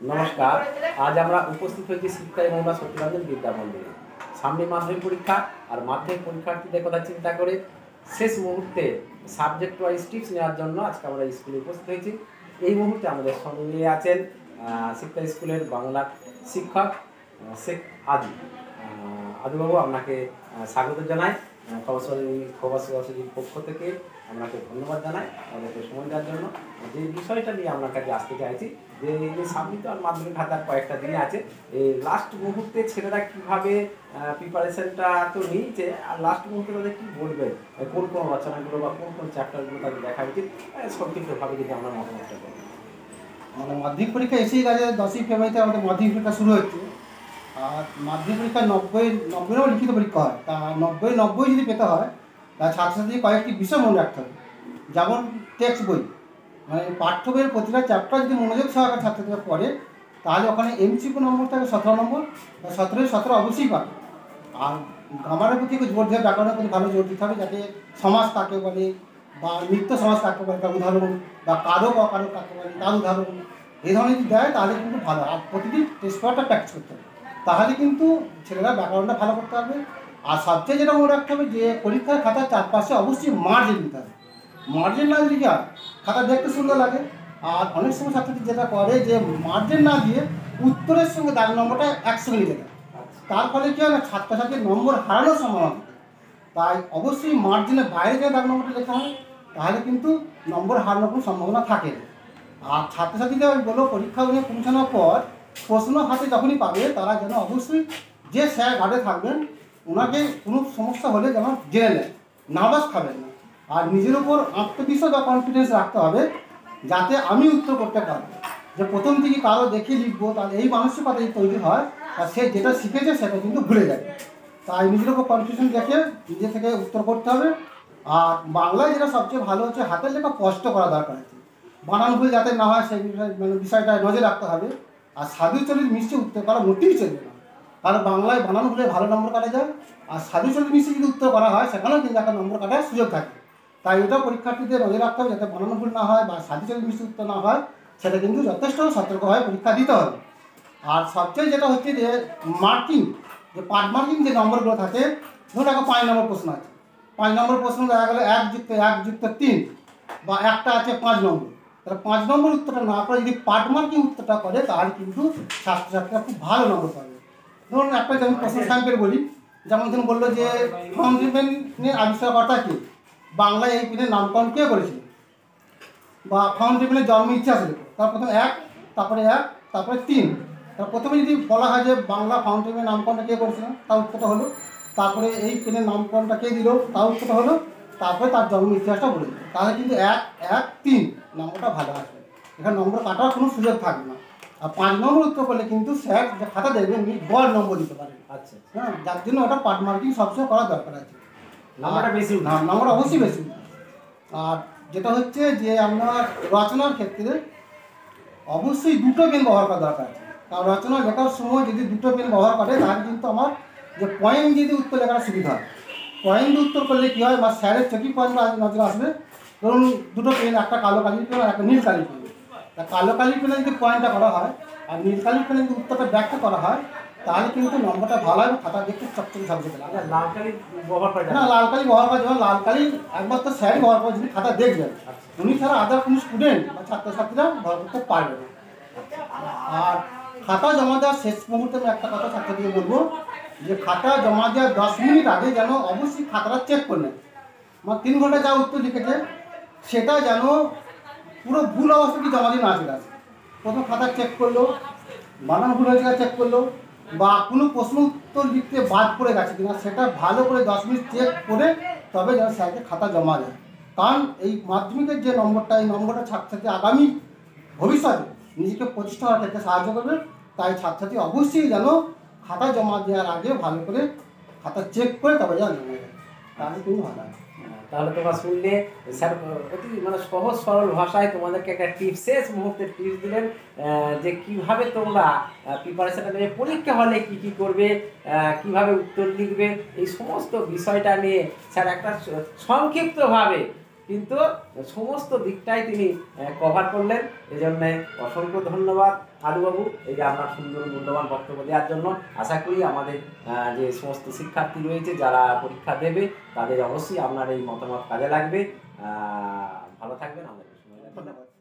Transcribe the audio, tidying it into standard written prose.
নমস্কার। আজ আমরা উপস্থিত হয়েছি শিক্ষায় মহড়া সত্যরঞ্জন বিদ্যা মন্দিরে। সামনে মাধ্যমিক পরীক্ষা, আর মাধ্যমিক পরীক্ষার্থীদের কথা চিন্তা করে শেষ মুহূর্তে সাবজেক্ট ওয়াইজ টিপস নেওয়ার জন্য আজকে আমরা স্কুলে উপস্থিত হয়েছি। এই মুহূর্তে আমাদের সঙ্গে আছেন শিক্ষা স্কুলের বাংলা শিক্ষক শেখ আদি। আদিবাবু, আপনাকে স্বাগত জানাই। খবর পক্ষ থেকে আপনাকে ধন্যবাদ জানাই আমাদেরকে সময় দেওয়ার জন্য। যে বিষয়টা নিয়ে আপনার কাছে আসতে চাইছি, যে সামনে তো আর মাধ্যমিক খাতার কয়েকটা দিন আছে, এই লাস্ট মুহূর্তে ছেলেরা কীভাবে প্রিপারেশনটা তো নিয়েছে, আর লাস্ট মুহূর্তে তাদের কী বলবেন, কোন কোন রচনাগুলো বা কোন কোন চ্যাপ্টারগুলো তাদের দেখা উচিত, সংক্ষিপ্তভাবে যদি আমরা মতামতটা করি। আমাদের মাধ্যমিক পরীক্ষা এসেই গেছে। 10ই ফেব্রুয়ারিতে আমাদের মাধ্যমিক পরীক্ষা শুরু হচ্ছে। আর মাধ্যমিক পরীক্ষা 90 লিখিত পরীক্ষা হয়। তা 90 যদি পেতে হয়, তা ছাত্রছাত্রী কয়েকটি বিষয় মনে রাখতে হবে। যেমন টেক্সট বই, মানে পাঠ্য বইয়ের প্রতিটা চ্যাপ্টার যদি মনোযোগ সহকারে ছাত্রছাত্রীরা পড়ে, তাহলে ওখানে এমসিকিউ নম্বর থাকে 17 নম্বর, 17 অবশ্যই পাবে। আর গ্রামারের প্রতি জোর দিয়ে, ব্যাকরণের প্রতি ভালো জোর দিতে হবে, যাতে সমাজ কাকে বলে বা নিত্য সমাজ কাকে বলে তার উদাহরণ, বা কারো অকারো কাকে বলে তার উদাহরণ, এই ধরনের যদি দেয় তাহলে কিন্তু ভালো। আর প্রতিদিন টেস্ট পেপারটা প্র্যাকটিস করতে হবে, তাহলে কিন্তু ছেলেরা ব্যাকরণটা ভালো করতে পারবে। আর সবচেয়ে যেটা মনে রাখতে হবে যে পরীক্ষার খাতার চারপাশে অবশ্যই মার্জিন দিতে হবে। মার্জিন না দিলে কি হয়, খাতা দেখতে সুন্দর লাগে। আর অনেক সময় ছাত্রছাত্রী যেটা করে যে মার্জিন না দিয়ে উত্তরের সঙ্গে দাগ নম্বরটা একসঙ্গে লিখে দেয়। তার ফলে কী হয় না, ছাত্রছাত্রীর নম্বর হারানোর সম্ভাবনা থাকে। তাই অবশ্যই মার্জিনের বাইরে যে দাগ নম্বরটা লেখা হয়, তাহলে কিন্তু নম্বর হারানোর কোনো সম্ভাবনা থাকে না। আর ছাত্রছাত্রীদের আমি বলবো, পরীক্ষা নিয়ে পৌঁছানোর পর প্রশ্ন হাতে যখনই পাবে, তারা যেন অবশ্যই যে স্যার গার্ডে থাকবেন ওনাকে কোনো সমস্যা হলে যেন জেনে নেয়, নার্ভাস খাবেন না। আর নিজের উপর আত্মবিশ্বাস বা কনফিডেন্স রাখতে হবে, যাতে আমি উত্তর করতে পারবো। যে প্রথম থেকে কারো দেখে লিখবো, তাহলে এই মানসিকতা যদি তৈরি হয়, আর সে যেটা শিখেছে সেটা কিন্তু ভুলে যাবে। তাই নিজের উপর কনফিডেন্স রেখে নিজে থেকে উত্তর করতে হবে। আর বাংলায় যেটা সবচেয়ে ভালো হচ্ছে, হাতের লেখা স্পষ্ট করা দরকার আছে। বানান ভুল যাতে না হয় সেই বিষয়টা নজর রাখতে হবে। আর সাধু চলিত মিষ্টি উত্তর করা মোটেই চলবে না, কারণ বাংলায় বানান ভুলে ভালো নম্বর কাটা যায়। আর সাধু চলিত মিষ্টি যদি উত্তর করা হয়, সেখানেও কিন্তু একটা নম্বর কাটার সুযোগ থাকে। তাই এটাও পরীক্ষার্থীদের নজর রাখতে হবে, যাতে বানান ভুল না হয় বা সাধু চলিত মিষ্টি উত্তর না হয়। সেটা কিন্তু যথেষ্ট সতর্কভাবে পরীক্ষা দিতে হবে। আর সবচেয়ে যেটা হচ্ছে যে মার্কিং, যে পার্ট মার্কিং যে নম্বরগুলো থাকে, ধরুন একটা 5 নম্বর প্রশ্ন আছে, 5 নম্বর প্রশ্ন দেখা গেলো 1+1+3, বা একটা আছে 5 নম্বর। তাহলে 5 নম্বর উত্তরটা না করে যদি পার্ট মার্কিং উত্তরটা করে, তাহলে কিন্তু ছাত্রছাত্রীরা খুব ভালো নম্বর পাবে। ধরুন একটা যেমন প্রশ্ন স্যাম্পেল বলি, যেমন ধরুন বললো যে ফাউন্টেন পেনের আবিষ্কারকর্তা কে, বাংলায় এই পেনের নামকরণ কে করেছিল, বা ফাউন্টেন পেনের জন্ম ইতিহাস লেখো। তার প্রথমে 1, তারপরে 1, তারপরে 3। তার প্রথমে যদি বলা হয় যে বাংলা ফাউন্টেন পেনের নামকরণটা কে করেছিল, তার উত্তরটা হলো। তারপরে এই পেনের নামকরণটা কে দিল, তার উত্তরটা হলো। তারপরে তার জন্ম ইতিহাসটা বলে দিল। তাহলে কিন্তু 1, 1, 3 নম্বরটা ভালো আসবে। এখানে নম্বর কাটার কোনো সুযোগ থাকবে না। আর 5 নম্বর উত্তর করলে কিন্তু স্যার যে খাতা দেখবেন গড় নম্বর দিতে পারেন। আচ্ছা, হ্যাঁ, যার জন্য ওটা পার্ট মার্কিং সবসময় করা দরকার আছে। নাম্বারটা বেশি, নম্বর অবশ্যই বেশি। আর যেটা হচ্ছে যে আপনার রচনার ক্ষেত্রে অবশ্যই দুটো পেন ব্যবহার করা দরকার আছে। কারণ রচনা লেখার সময় যদি দুটো পেন ব্যবহার করে, তাহলে কিন্তু আমার যে পয়েন্ট যদি উত্তর লেখার সুবিধা হয়। পয়েন্ট উত্তর করলে কী হয়, বা স্যারের চোখেই পয়েন্ট নজরে আসবে। ধরুন দুটো পেন, একটা কালো কালির পেন আর একটা নীল কালির পেন। তা কালো কালির পেনে যদি পয়েন্টটা করা হয়, আর নীল কালির পেনে যদি উত্তরটা ব্যাখ্যা করা হয়, তাহলে কিন্তু নম্বরটা ভালো হবে, খাতা দেখতে চকচকে ঝকঝকে লাগে। লাল কালি ব্যবহার করা না, লাল কালি ব্যবহার করা যাবে। লাল কালি একবার তো স্যারই ব্যবহার করে, যদি খাতা দেখবেন। উনি ছাড়া আদার কোনো স্টুডেন্ট বা ছাত্রছাত্রীরা ব্যবহার করতে পারবে না। আর খাতা জমা দেওয়ার শেষ মুহূর্তে আমি একটা কথা ছাত্রীকে বলবো, যে খাতা জমা দেওয়ার 10 মিনিট আগে যেন অবশ্যই খাতাটা চেক করলেন। আমার 3 ঘন্টা যা উত্তর লিখেছে, সেটা যেন পুরো ভুল অবস্থা কি জমা দিয়ে না চলে আসে। প্রথম খাতা চেক করলো, বানান ভুল হয়েছে চেক করলো, বা কোনো প্রশ্ন উত্তর লিখতে বাদ পড়ে গেছে কিনা, সেটা ভালো করে 10 মিনিট চেক করে তবে যেন স্যারকে খাতা জমা দেয়। কারণ এই মাধ্যমিকের যে নম্বরটা, এই নম্বরটা ছাত্রছাত্রী আগামী ভবিষ্যতে নিজেকে প্রতিষ্ঠা করার ক্ষেত্রে সাহায্য করবে। তাই ছাত্রছাত্রী অবশ্যই যেন খাতা জমা দেওয়ার আগে ভালো করে খাতা চেক করে তবে যেন জমা দেয়, তাহলে কিন্তু ভালো হয়। তাহলে তোমরা শুনলে স্যার অতি সহজ সরল ভাষায় তোমাদেরকে একটা টিপস, শেষ মুহূর্তে টিপস দিলেন, যে কিভাবে তোমরা প্রিপারেশনটা নেবে, পরীক্ষা হলে কি কি করবে, কিভাবে উত্তর লিখবে, এই সমস্ত বিষয়টা নিয়ে স্যার একটা সংক্ষিপ্তভাবে কিন্তু সমস্ত দিকটাই তিনি কভার করলেন। এই জন্যে অসংখ্য ধন্যবাদ আলুবাবু, এই যে আপনার সুন্দর মূল্যবান বক্তব্য দেওয়ার জন্য। আশা করি আমাদের যে সমস্ত শিক্ষার্থী রয়েছে যারা পরীক্ষা দেবে তাদের অবশ্যই আপনার এই মতামত কাজে লাগবে। ভালো থাকবেন, আমাদের সময় ধন্যবাদ।